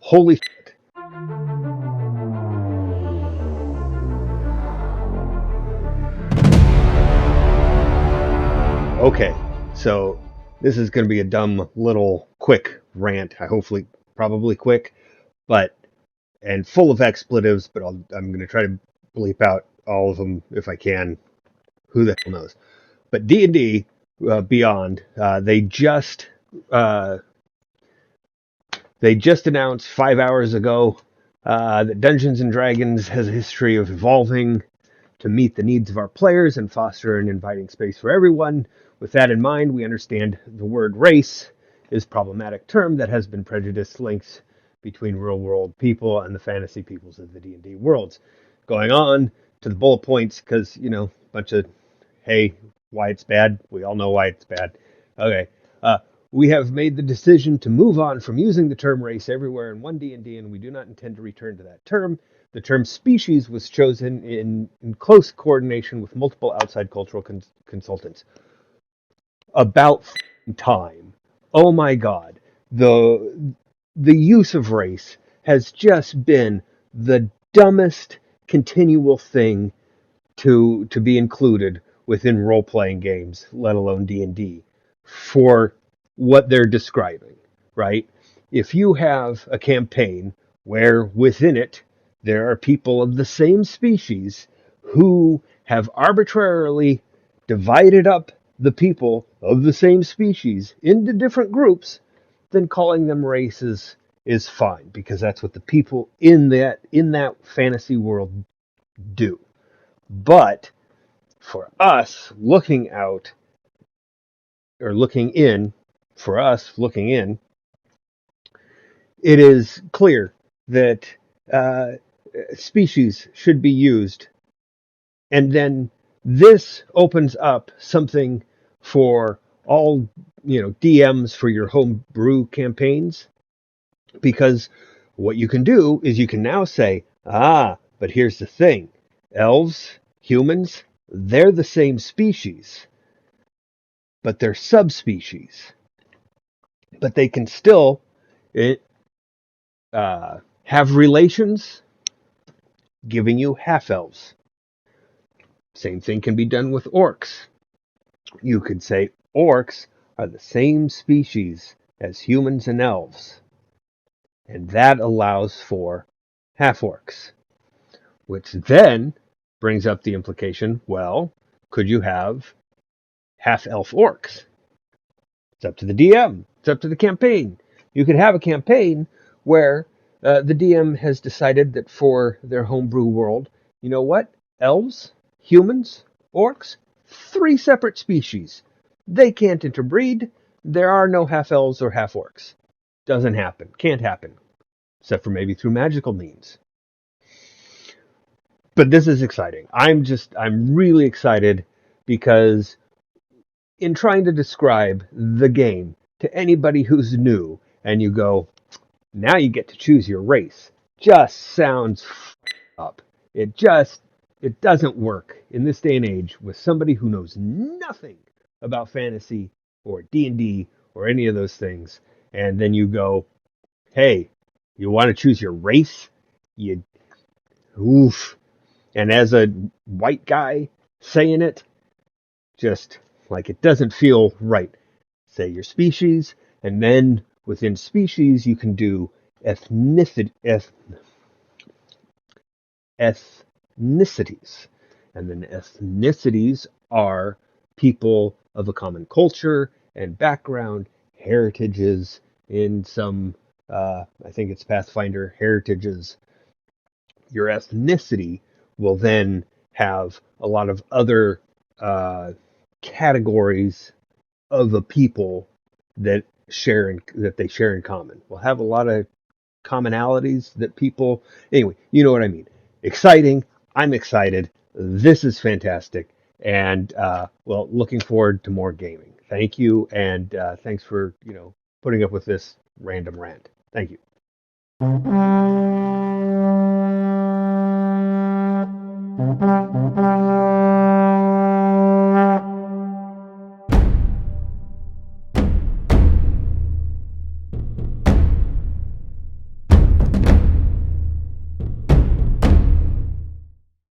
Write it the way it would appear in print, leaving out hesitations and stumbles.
Holy shit. Okay, so this is going to be a dumb little quick rant. I hopefully probably quick, but and full of expletives. But I'm going to try to bleep out all of them if I can. Who the hell knows? But D&D Beyond, uh, they just announced 5 hours ago that Dungeons and Dragons has a history of evolving to meet the needs of our players and foster an inviting space for everyone. With that in mind, we understand the word race is a problematic term that has been prejudiced links between real world people and the fantasy peoples of the D&D worlds. Going on to the bullet points, because, a bunch of, hey, why it's bad. We all know why it's bad. Okay. We have made the decision to move on from using the term race everywhere in One D&D, and we do not intend to return to that term. The term species was chosen in close coordination with multiple outside cultural consultants. About time. Oh my God. The the use of race has just been the dumbest continual thing to be included within role playing games, let alone D&D, for what they're describing, right? If you have a campaign where within it there are people of the same species who have arbitrarily divided up the people of the same species into different groups, then calling them races is fine because that's what the people in that fantasy world do. But for us looking out or looking in, for us looking in, it is clear that uh, species should be used. And then this opens up something for all, DMs for your home brew campaigns, because what you can do is you can now say, but here's the thing. Elves, humans, they're the same species, but they're subspecies. But they can still have relations, giving you half elves. Same thing can be done with orcs. You could say orcs are the same species as humans and elves, and that allows for half orcs, which then brings up the implication, well, could you have half elf orcs? It's up to the DM. It's up to the campaign. You could have a campaign where the DM has decided that for their homebrew world, you know what? Elves, humans, orcs, three separate species. They can't interbreed. There are no half elves or half orcs. Doesn't happen. Can't happen. Except for maybe through magical means. But this is exciting. I'm really excited because in trying to describe the game to anybody who's new, and you go, now you get to choose your race, just sounds up. It doesn't work in this day and age with somebody who knows nothing about fantasy or D&D or any of those things. And then you go, hey, you want to choose your race? You oof. And as a white guy saying it, just like it doesn't feel right. Say your species, and then within species you can do ethnicity, ethnicities. And then ethnicities are people of a common culture and background, heritages in some, I think it's Pathfinder heritages. Your ethnicity will then have a lot of other categories of a people that they share in common. We'll have a lot of commonalities that people. Anyway, you know what I mean. Exciting. I'm excited. This is fantastic, and well, looking forward to more gaming. Thank you, and thanks for putting up with this random rant. Thank you.